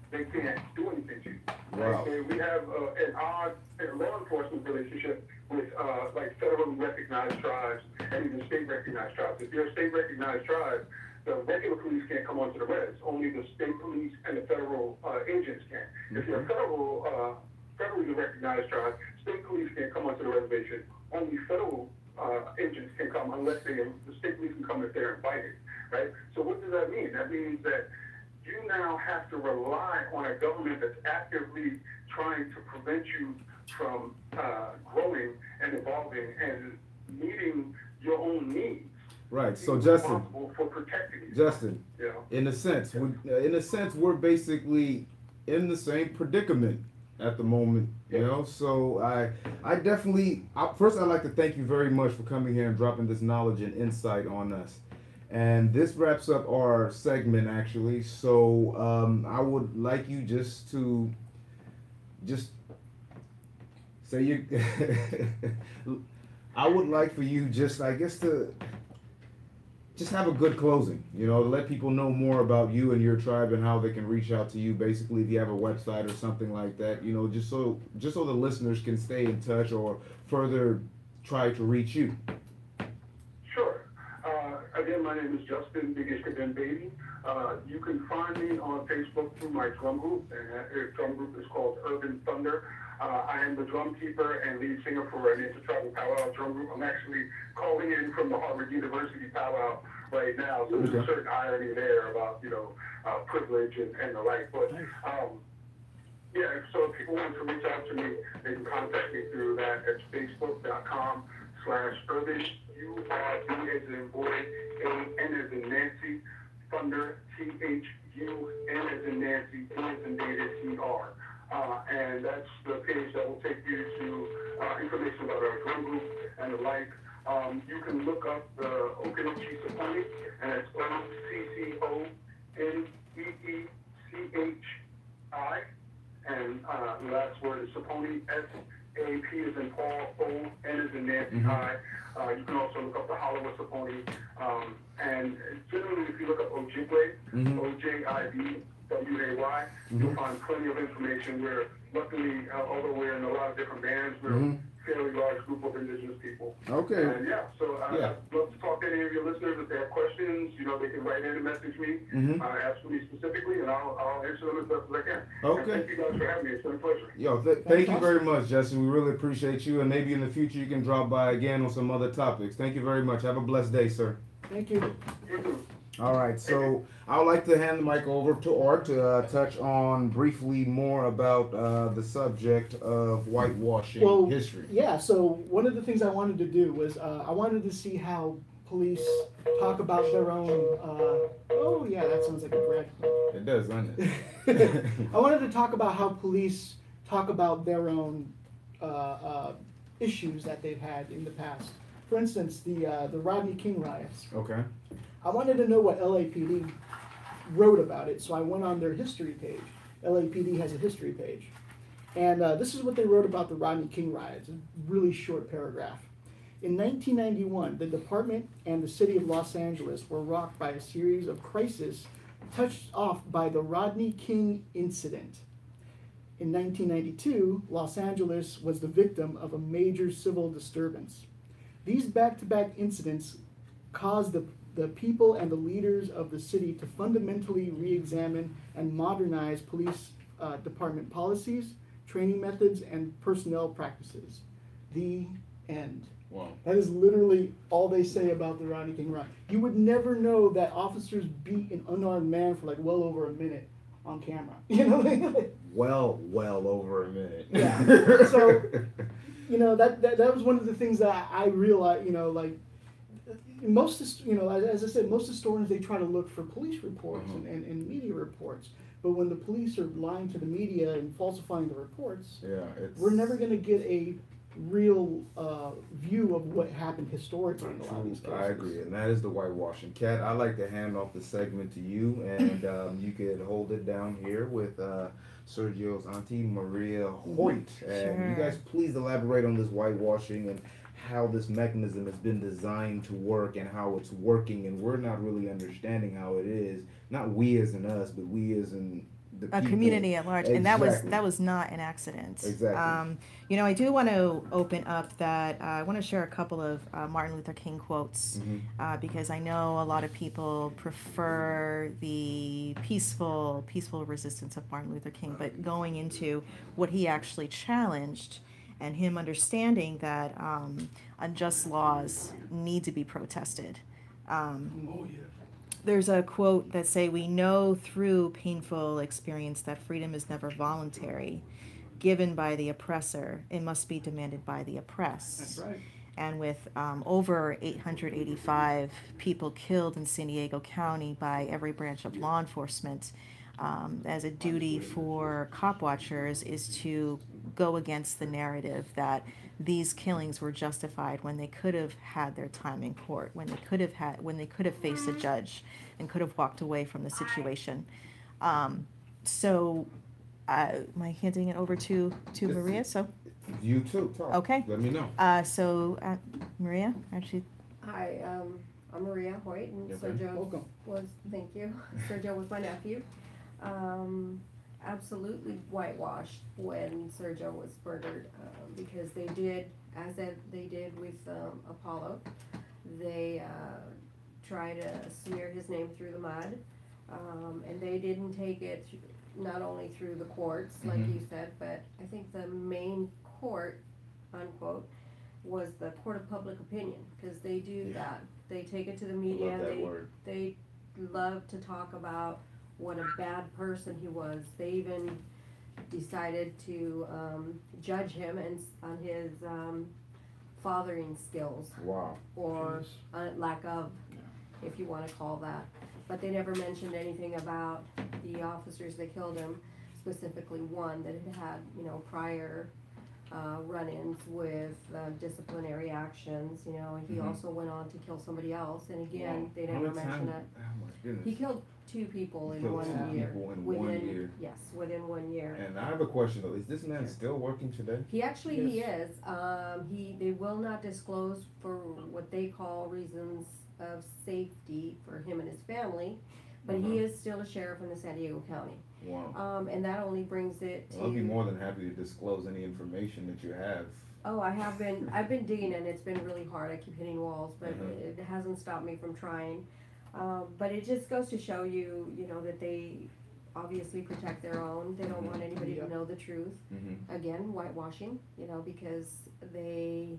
they can't do anything to you. Wow. And we have an odd law enforcement relationship with like federally recognized tribes and even state recognized tribes. If you're a state recognized tribe, the regular police can't come onto the res. Only the state police and the federal agents can. If you're a federally recognized tribe, state police can't come onto the reservation. Only federal agents can come unless the state police can come if they're invited, right? So what does that mean? That means that you now have to rely on a government that's actively trying to prevent you from growing and evolving and meeting your own needs. Right. So Justin, for protecting you. Justin, You know? in a sense, we're basically in the same predicament at the moment, you know. So I definitely, first I'd like to thank you very much for coming here and dropping this knowledge and insight on us. And this wraps up our segment, actually. So I would like you just say you. I would like for you I guess to just have a good closing, you know, to let people know more about you and your tribe and how they can reach out to you. Basically, if you have a website or something like that, you know, just so the listeners can stay in touch or further try to reach you. Sure. Again, my name is Justin Big Ishkaben Baby. You can find me on Facebook through my drum group, and that drum group is called Urban Thunder. I am the drum keeper and lead singer for an intertribal powwow drum group. I'm actually calling in from the Harvard University powwow right now, so there's a certain irony there about, you know, privilege and the like. But yeah, so if people want to reach out to me, they can contact me through that at facebook.com/urban, URB as in boy, A-N as in Nancy, Thunder, THUN as in Nancy, D as in David, E-R. And that's the page that will take you to information about our drum group and the like. You can look up the Okinachi Saponi, and it's OCCONEECHI, and the last word is Saponi, S-A-P as in Paul, O-N as in Nancy, I. You can also look up the Hollywood Saponi. And generally, if you look up Ojibwe, O-J-I-B-W-A-Y, you'll find plenty of information. We're luckily, although we're in a lot of different bands, we're a fairly large group of indigenous people. Okay. And yeah, so I'd love to talk to any of your listeners. If they have questions, you know, they can write in and message me, ask me specifically, and I'll answer them as best as I can. Okay. And thank you guys for having me. It's been a pleasure. Yo, thank you very much, Justin. We really appreciate you, and maybe in the future you can drop by again on some other topics. Thank you very much. Have a blessed day, sir. Thank you. You too. All right, so I would like to hand the mic over to Art to touch on briefly more about the subject of whitewashing history. Yeah, so one of the things I wanted to do was I wanted to see how police talk about their own, oh yeah, that sounds like a brag. It does, doesn't it? I wanted to talk about how police talk about their own issues that they've had in the past. For instance, the Rodney King riots. Okay. I wanted to know what LAPD wrote about it, so I went on their history page. LAPD has a history page. And this is what they wrote about the Rodney King riots, a really short paragraph. In 1991, the department and the city of Los Angeles were rocked by a series of crises touched off by the Rodney King incident. In 1992, Los Angeles was the victim of a major civil disturbance. These back-to-back incidents caused the people and the leaders of the city to fundamentally re-examine and modernize police department policies, training methods, and personnel practices. The end. Wow. That is literally all they say about the Rodney King run. You would never know that officers beat an unarmed man for like well over a minute on camera. You know? Well over a minute. Yeah. So, you know, that was one of the things that I realized, you know, like, most, you know, as I said, most historians, they try to look for police reports and media reports. But when the police are lying to the media and falsifying the reports, we're never going to get a real view of what happened historically in a lot of these cases. I agree, and that is the whitewashing. Kat, I'd like to hand off the segment to you, and you could hold it down here with Sergio's auntie, Maria Hoyt. And you guys please elaborate on this whitewashing and how this mechanism has been designed to work and how it's working, and we're not really understanding how it is. Not we as in us, but we as in the people. Community at large. And that was not an accident. Exactly. You know, I do want to open up that I want to share a couple of Martin Luther King quotes because I know a lot of people prefer the peaceful resistance of Martin Luther King, but going into what he actually challenged and him understanding that unjust laws need to be protested. There's a quote that say, "We know through painful experience that freedom is never voluntary. Given by the oppressor, it must be demanded by the oppressed." That's right. And with over 885 people killed in San Diego County by every branch of law enforcement, as a duty for cop watchers is to go against the narrative that these killings were justified when they could have had their time in court, when they could have faced a judge and could have walked away from the situation. So am I handing it over to Maria? So you too. Talk. Okay. Let me know. Maria, actually. Hi, I'm Maria Hoyt, and Sergio thank you. Sergio was my nephew. Absolutely whitewashed when Sergio was murdered, because they did, as they did with Apollo, they tried to smear his name through the mud, and they didn't take it not only through the courts, like you said, but I think the main court, unquote, was the court of public opinion, because they do that. They take it to the media. They love to talk about what a bad person he was. They even decided to judge him on his fathering skills. Wow. Or lack of, if you want to call that. But they never mentioned anything about the officers that killed him, specifically one that had prior run-ins with disciplinary actions. He also went on to kill somebody else, and again, they never mentioned it. Oh my goodness. He killed two people in 1 year. Yes, within 1 year. And I have a question though. Is this man still working today? He is. They will not disclose for what they call reasons of safety for him and his family, but he is still a sheriff in the San Diego County. Wow. And that only brings it to. I'll be more than happy to disclose any information that you have. Oh, I've been digging, and it's been really hard. I keep hitting walls, but it hasn't stopped me from trying. But it just goes to show you, that they obviously protect their own. They don't want anybody to know the truth. Again, whitewashing, because they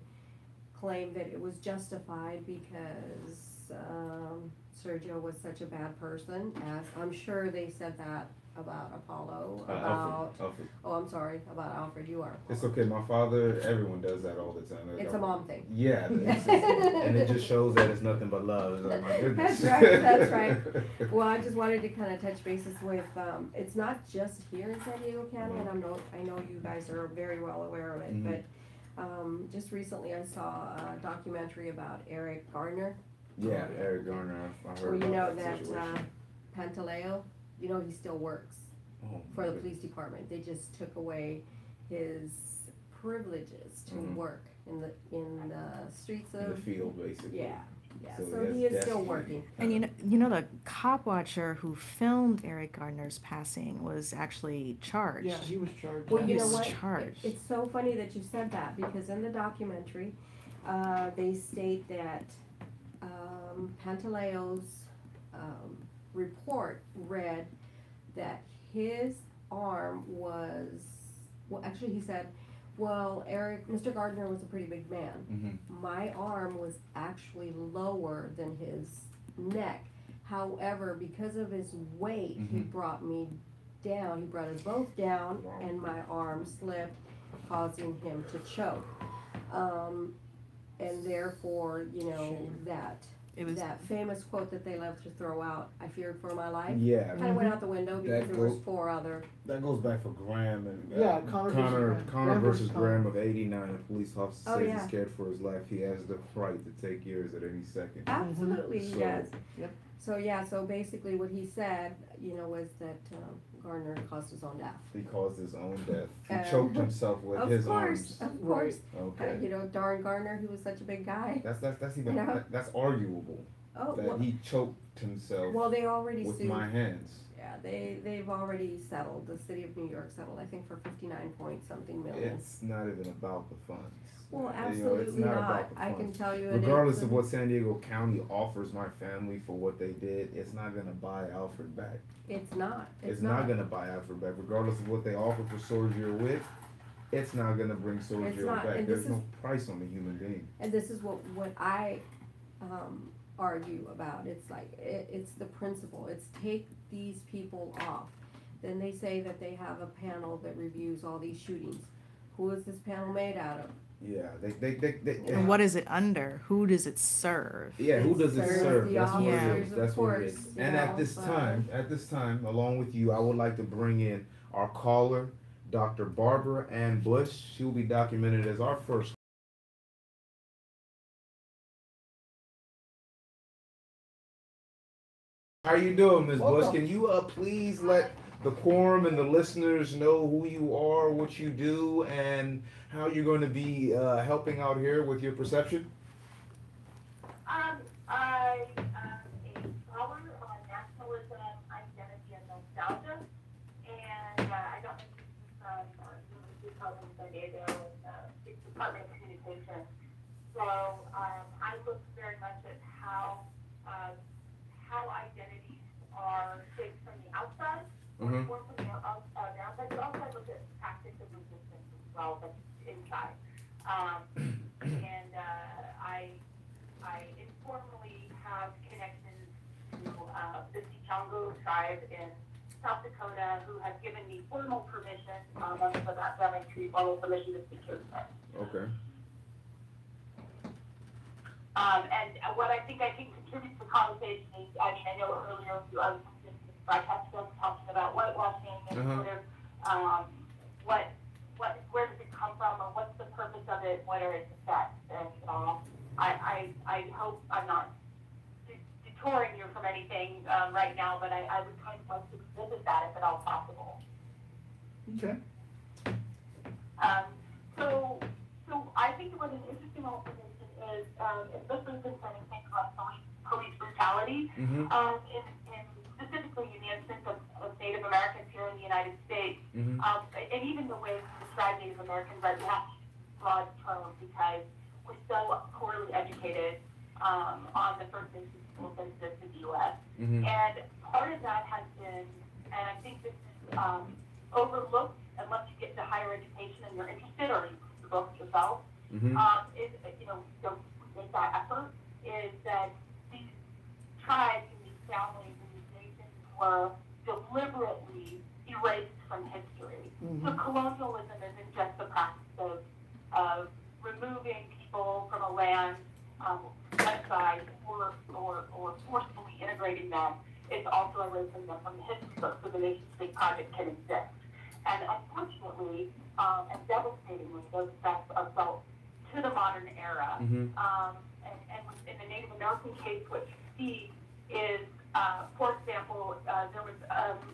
claim that it was justified because Sergio was such a bad person, as I'm sure they said that about Apollo, Alfred. Oh, I'm sorry, about Alfred, you are. It's okay, my father, everyone does that all the time. It's a mom thing. Yeah, and it just shows that it's nothing but love. It's like, my goodness. That's right. Well, I just wanted to kind of touch bases with, it's not just here in San Diego County, and I know you guys are very well aware of it, but just recently I saw a documentary about Eric Garner. Yeah, Eric Garner, I heard about that situation. Pantaleo, he still works for the police department. They just took away his privileges to work. in the streets In the of, field, basically. yeah, yeah, So so he he has is still destiny. working. And you know the cop watcher who filmed Eric Gardner's passing was actually charged. Yeah, he was charged. Well, you He's know what? charged. It's so funny that you said that, because in the documentary, they state that Pantaleo's report read that his arm was, well, actually he said, well, Mr. Gardner was a pretty big man. My arm was actually lower than his neck. However, because of his weight, he brought me down. He brought us both down, and my arm slipped, causing him to choke. And therefore, you know, that famous quote that they love to throw out, "I feared for my life," Yeah. kind of went out the window because That there was goes- 4 other. That goes back for Graham and Yeah, Connor versus versus Graham of '89. A police officer Oh, says yeah. he's scared for his life. He has the right to take years at any second. Absolutely, he So- does. Yep. So yeah, so basically what he said, you know, was that Gardner caused his own death. He caused his own death. He Um, choked himself with Of his course, arms. of course. Okay. You know, darn Gardner, he was such a big guy. That's even You know? that's arguable. Oh, That well, he choked himself well, they already with sued. my hands. Yeah, they've already settled. The city of New York settled, I think, for 59 point something million. It's not even about the funds. Well, You know, it's absolutely not not. about the I can funds. tell you. Regardless of what San Diego County offers my family for what they did, it's not gonna buy Alfred back. It's not. It's not gonna buy Alfred back. Regardless of what they offer for Sergio Whitwasting, it's not gonna bring Sergio not, back. and There's this no is- price on the human being. And this is what I argue about. It's like, it's the principle. It's take these people off. Then they say that they have a panel that reviews all these shootings. Who is this panel made out of? Yeah, And what is it under? Who does it serve? Yeah, who does it serves serve? the That's what it officers, is. of That's what it course, is. you And know, at this time, along with you, I would like to bring in our caller, Dr. Barbara Ann Bush. She will be documented as our first. How you doing, Ms. Bush? Can you please let the quorum and the listeners know who you are, what you do, and how you're going to be helping out here with your perception? I am a scholar on nationalism, identity, and nostalgia, and I got my thesis from University of San Diego in the Department of Communication. So I look very much at how identities are shaped from the outside, or from the outside, but also I look at tactics of resistance as well, but inside. And I informally have connections to the Sichango tribe in South Dakota who have given me formal permission, under that family tree, formal permission to speak to them. Okay. And what I think I can contribute to the conversation is, I mean, I know earlier I was just broadcasting talking about whitewashing and sort of where does it come from, or what's the purpose of it, what are its effects, and I hope I'm not detouring you from anything right now, but I would kind of like to visit that if at all possible. Okay. So I think what an interesting observation is, especially concerning things like police brutality, specifically in the instance of Native Americans here in the United States, and even the way we describe Native Americans, right, we have to use broad terms because we're so poorly educated on the first instance census in the U.S. And part of that has been, and I think this is overlooked unless you get into higher education and you're interested, or you read the book yourself, is, you know, don't make that effort, is that these tribes and these families and these nations were deliberately erased from history. So colonialism isn't just the practice of removing people from a land, genocide, or forcefully integrating them. It's also erasing them from the history books so the nation-state project can exist. And unfortunately, and devastatingly, those effects are felt to the modern era. And in the Native American case, what you see is, for example, there was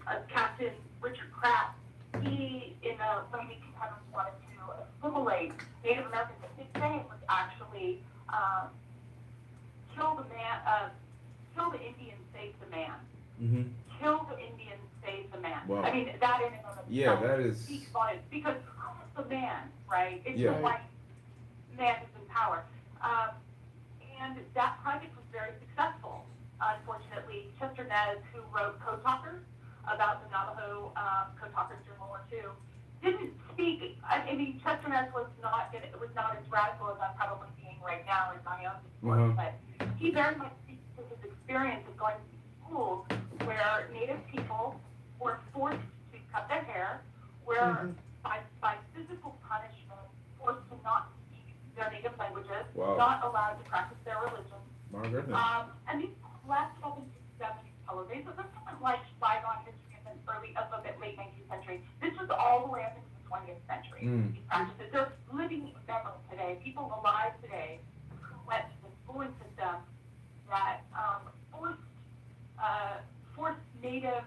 a Captain Richard Pratt. He, in the late 1800s, wanted to assimilate Native Americans. His saying was actually, kill the man, kill the Indian, save the man. Mm-hmm. Kill the Indian, save the man. Wow. I mean, that in and of itself Yeah, that is. speaks volumes, because who's the man, right? It's Yeah. the white man who's in power. And that project was very successful. Unfortunately, Chester Nez, who wrote Code Talkers about the Navajo Code Talkers during World War II, didn't speak. I mean, Chester Nez was not as radical as I'm probably being right now in my own discourse, but he very much speaks to his experience of going to schools where Native people were forced to cut their hair, where by physical punishment, forced to not speak their native languages, not allowed to practice their religion. My goodness. And these lasted up into the 70s television. So this wasn't like bygone history in the late 19th century. This was all the way up into the 20th century. These practices, they're living memory today. People alive today who went to the schooling system that forced native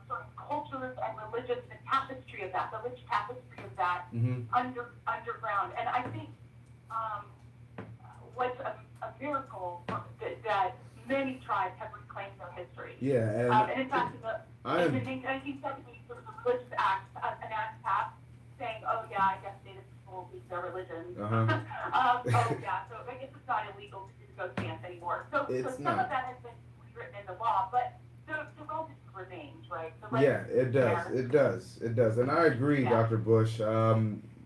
sort of cultures and religions, the tapestry of that, the rich tapestry of that underground. And I think what's a miracle that many tribes have reclaimed their history. Yeah, and in fact, in the 1970s, there was a religious act, an act passed saying, oh yeah, I guess Native people lose their religion. Oh yeah, so I guess it's not illegal to do the ghost dance anymore. So some of that has been rewritten in the law, but the robe remains, right? Yeah, it does. And I agree, Dr. Bush.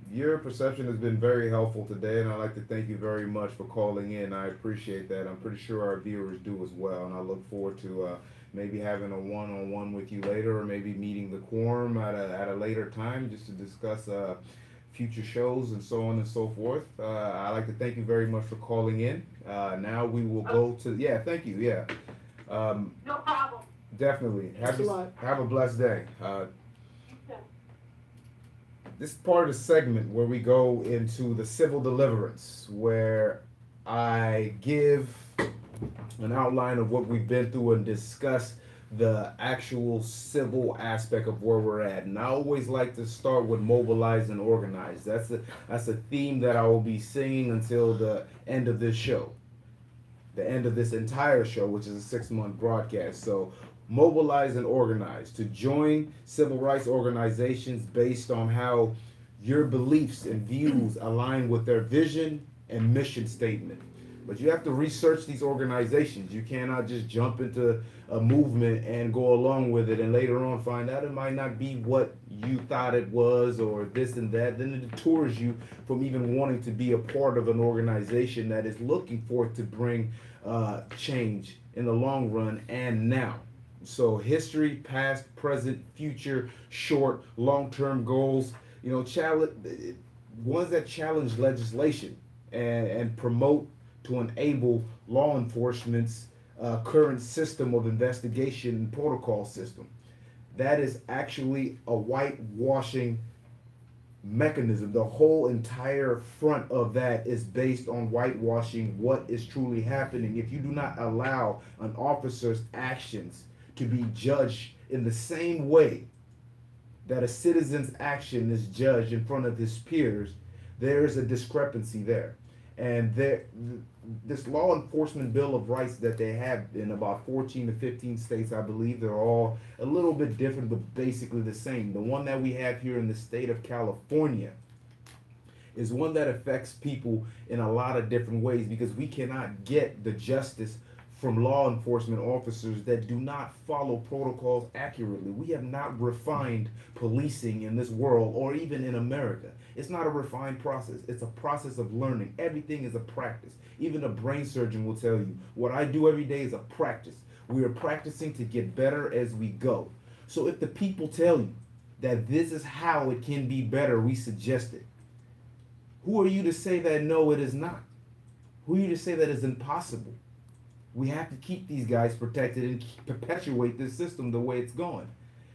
Your perception has been very helpful today, and I'd like to thank you very much for calling in. I appreciate that. I'm pretty sure our viewers do as well, and I look forward to maybe having a one-on-one with you later, or maybe meeting the quorum at a later time just to discuss future shows and so on and so forth. I'd like to thank you very much for calling in. Now we will go to, thank you, no problem. Definitely. Have a blessed day. This is part of the segment where we go into the civil deliverance, where I give an outline of what we've been through and discuss the actual civil aspect of where we're at. And I always like to start with mobilize and organize. That's a theme that I will be singing until the end of this show, the end of this entire show, which is a 6-month broadcast. So mobilize and organize to join civil rights organizations based on how your beliefs and views align with their vision and mission statement. But you have to research these organizations. You cannot just jump into a movement and go along with it and later on find out it might not be what you thought it was or this and that. Then it deters you from even wanting to be a part of an organization that is looking for it to bring change in the long run and now. So history, past, present, future, short, long-term goals, ones that challenge legislation and promote to enable law enforcement's current system of investigation and protocol system. That is actually a whitewashing mechanism. The whole entire front of that is based on whitewashing what is truly happening. If you do not allow an officer's actions to be judged in the same way that a citizen's action is judged in front of his peers, there is a discrepancy there. And this law enforcement bill of rights that they have in about 14 to 15 states, I believe, they're all a little bit different, but basically the same. The one that we have here in the state of California is one that affects people in a lot of different ways, because we cannot get the justice from law enforcement officers that do not follow protocols accurately. We have not refined policing in this world, or even in America. It's not a refined process. It's a process of learning. Everything is a practice. Even a brain surgeon will tell you, what I do every day is a practice. We are practicing to get better as we go. So if the people tell you that this is how it can be better, we suggest it. Who are you to say that no, it is not? Who are you to say that it's impossible? We have to keep these guys protected and perpetuate this system the way it's going.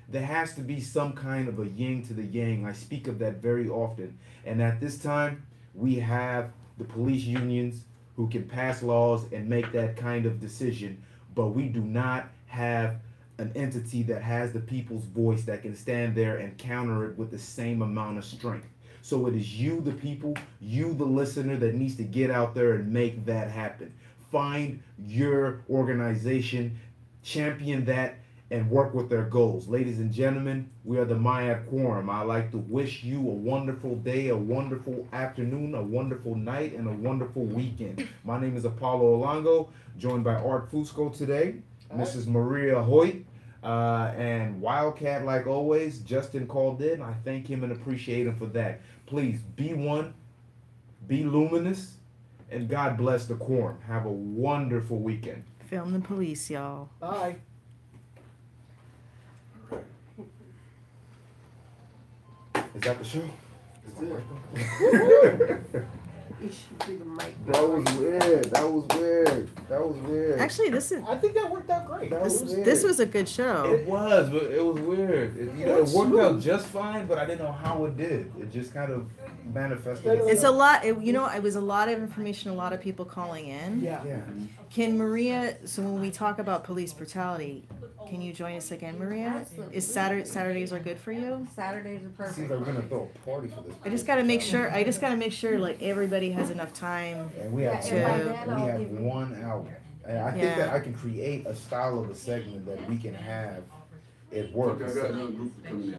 There has to be some kind of a yin to the yang. I speak of that very often. And at this time, we have the police unions who can pass laws and make that kind of decision, but we do not have an entity that has the people's voice that can stand there and counter it with the same amount of strength. So it is you, the people, you, the listener, that needs to get out there and make that happen. Find your organization, champion that, and work with their goals. Ladies and gentlemen, we are the MIAD Quorum. I'd like to wish you a wonderful day, a wonderful afternoon, a wonderful night, and a wonderful weekend. My name is Apollo Olango, joined by Art Fusco today, Mrs. Maria Hoyt, and Wildcat, like always. Justin called in. I thank him and appreciate him for that. Please be one, be luminous, and God bless the Quorum. Have a wonderful weekend. Film the police, y'all. Bye. Is that the show? You should do the mic. That was weird. That was weird. That was weird. Actually, this is I think that worked out great. That was weird. this was a good show. It was, but it was weird. It worked out just fine, but I didn't know how it did. It just kind of manifested. It's a lot. It was a lot of information. A lot of people calling in. Yeah. Yeah. Can Maria? So when we talk about police brutality, can you join us again, Maria? Absolutely. Is Saturdays are good for you? Saturdays are perfect. Seems like we're gonna throw a party for this. I just gotta make sure like everybody has enough time. And we have Yeah, and by then we I'll have give you- 1 hour. And I think Yeah. that I can create a style of a segment that we can have it work. Okay, I got another group coming in.